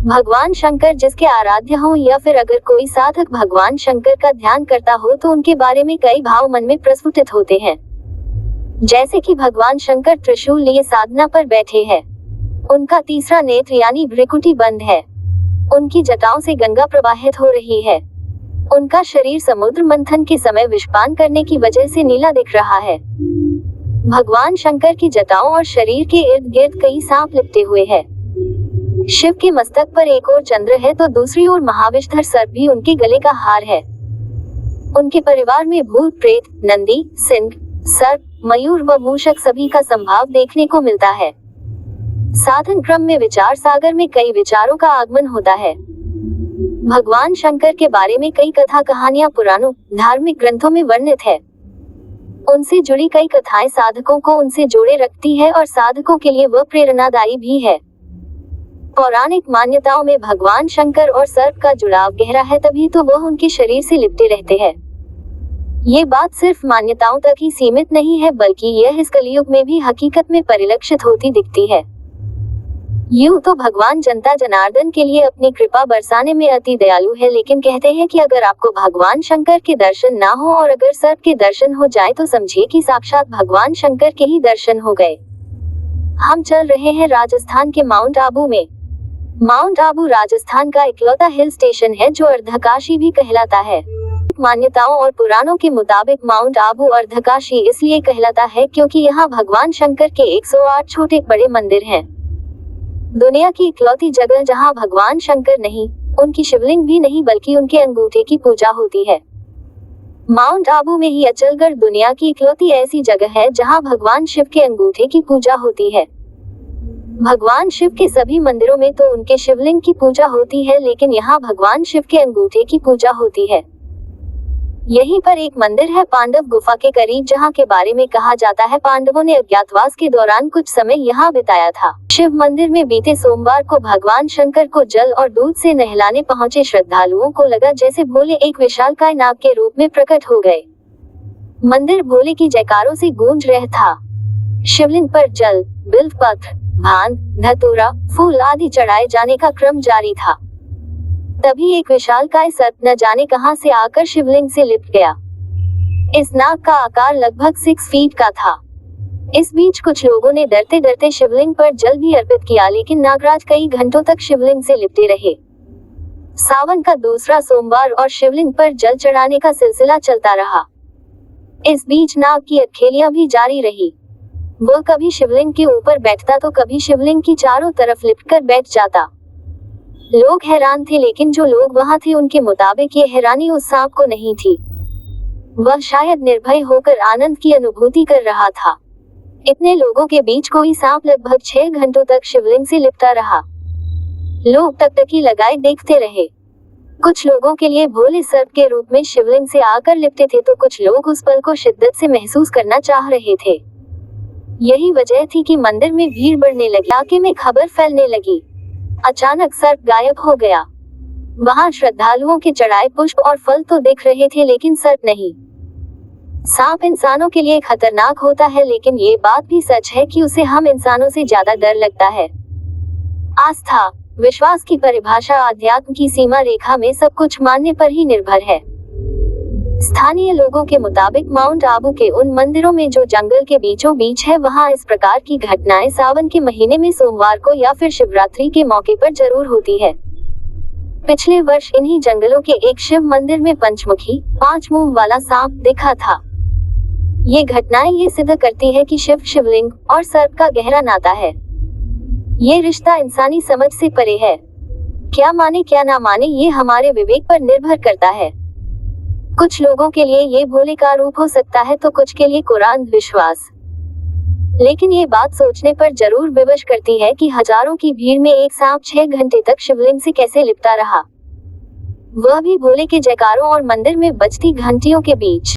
भगवान शंकर जिसके आराध्य हों या फिर अगर कोई साधक भगवान शंकर का ध्यान करता हो तो उनके बारे में कई भाव मन में प्रस्फुटित होते हैं। जैसे कि भगवान शंकर त्रिशूल लिए साधना पर बैठे हैं। उनका तीसरा नेत्र यानी भ्रिकुटी बंद है। उनकी जटाओं से गंगा प्रवाहित हो रही है। उनका शरीर समुद्र मंथन के समय विषपान करने की वजह से नीला दिख रहा है। भगवान शंकर की जटाओं और शरीर के इर्द गिर्द कई सांप लिपटे हुए हैं। शिव के मस्तक पर एक ओर चंद्र है तो दूसरी ओर महाविषधर सर्प भी उनके गले का हार है। उनके परिवार में भूत प्रेत, नंदी, सिंह, सर्प, मयूर व मूषक सभी का संभाव देखने को मिलता है। साधन क्रम में विचार सागर में कई विचारों का आगमन होता है। भगवान शंकर के बारे में कई कथा कहानियां पुराणों, धार्मिक ग्रंथों में वर्णित है। उनसे जुड़ी कई कथाएं साधकों को उनसे जोड़े रखती है और साधकों के लिए वह प्रेरणादायी भी है। पौराणिक मान्यताओं में भगवान शंकर और सर्प का जुड़ाव गहरा है, तभी तो वह उनके शरीर से लिपटे रहते हैं। ये बात सिर्फ मान्यताओं तक ही सीमित नहीं है बल्कि यह इस कलयुग में भी हकीकत में परिलक्षित होती दिखती है। यूं तो भगवान जनता जनार्दन के लिए अपनी कृपा बरसाने में अति दयालु है, लेकिन कहते हैं कि अगर आपको भगवान शंकर के दर्शन ना हो और अगर सर्प के दर्शन हो जाए तो समझिए कि साक्षात भगवान शंकर के ही दर्शन हो गए। हम चल रहे हैं राजस्थान के माउंट आबू में। माउंट आबू राजस्थान का इकलौता हिल स्टेशन है जो अर्धकाशी भी कहलाता है। मान्यताओं और पुराणों के मुताबिक माउंट आबू अर्धकाशी इसलिए कहलाता है क्योंकि यहाँ भगवान शंकर के 108 छोटे बड़े मंदिर हैं। दुनिया की इकलौती जगह जहाँ भगवान शंकर नहीं, उनकी शिवलिंग भी नहीं बल्कि उनके अंगूठे की पूजा होती है। माउंट आबू में ही अचलगढ़ दुनिया की इकलौती ऐसी जगह है जहाँ भगवान शिव के अंगूठे की पूजा होती है। भगवान शिव के सभी मंदिरों में तो उनके शिवलिंग की पूजा होती है, लेकिन यहाँ भगवान शिव के अंगूठे की पूजा होती है। यहीं पर एक मंदिर है पांडव गुफा के करीब, जहाँ के बारे में कहा जाता है पांडवों ने अज्ञातवास के दौरान कुछ समय यहाँ बिताया था। शिव मंदिर में बीते सोमवार को भगवान शंकर को जल और दूध से नहलाने पहुँचे श्रद्धालुओं को लगा जैसे भोले एक विशालकाय नाग के रूप में प्रकट हो गए। मंदिर भोले की जयकारों से गूंज रहा था। शिवलिंग पर जल, बिल्वपत्र, भांग, धतूरा, फूल आदि चढ़ाए जाने का क्रम जारी था। तभी एक विशालकाय सर्प न जाने कहां से आकर शिवलिंग से लिपट गया। इस नाग का आकार लगभग 6 फीट का था। इस बीच कुछ लोगों ने डरते डरते शिवलिंग पर जल भी अर्पित किया, लेकिन नागराज कई घंटों तक शिवलिंग से लिपटे रहे। सावन का दूसरा सोमवार और शिवलिंग पर जल चढ़ाने का सिलसिला चलता रहा। इस बीच नाग की अटखेलियां भी जारी रही। वह कभी शिवलिंग के ऊपर बैठता तो कभी शिवलिंग की चारों तरफ लिपटकर बैठ जाता। लोग हैरान थे, लेकिन जो लोग वहां थे उनके मुताबिक ये हैरानी उस सांप को नहीं थी। वह शायद निर्भय होकर आनंद की अनुभूति कर रहा था। इतने लोगों के बीच कोई सांप लगभग 6 घंटों तक शिवलिंग से लिपटा रहा। लोग टकटकी लगाए देखते रहे। कुछ लोगों के लिए भोले सर्प के रूप में शिवलिंग से आकर लिपटे थे तो कुछ लोग उस पल को शिद्दत से महसूस करना चाह रहे थे। यही वजह थी कि मंदिर में भीड़ बढ़ने लगी। इलाके में खबर फैलने लगी। अचानक सर्प गायब हो गया। वहां श्रद्धालुओं के चढ़ाए पुष्प और फल तो दिख रहे थे, लेकिन सर्प नहीं। सांप इंसानों के लिए खतरनाक होता है, लेकिन ये बात भी सच है कि उसे हम इंसानों से ज्यादा डर लगता है। आस्था, विश्वास की परिभाषा आध्यात्म की सीमा रेखा में सब कुछ मानने पर ही निर्भर है। स्थानीय लोगों के मुताबिक माउंट आबू के उन मंदिरों में जो जंगल के बीचों बीच है, वहां इस प्रकार की घटनाएं सावन के महीने में सोमवार को या फिर शिवरात्रि के मौके पर जरूर होती है। पिछले वर्ष इन्हीं जंगलों के एक शिव मंदिर में पंचमुखी 5 मुंह वाला सांप दिखा था। ये घटनाएं ये सिद्ध करती है कि शिव, शिवलिंग और सर्प का गहरा नाता है। ये रिश्ता इंसानी समझ से परे है। क्या माने क्या ना माने ये हमारे विवेक पर निर्भर करता है। कुछ लोगों के लिए ये भोले का रूप हो सकता है तो कुछ के लिए कुरान विश्वास। लेकिन ये बात सोचने पर जरूर विवश करती है कि हजारों की भीड़ में एक सांप 6 घंटे तक शिवलिंग से कैसे लिपटा रहा, वह भी भोले के जयकारों और मंदिर में बजती घंटियों के बीच।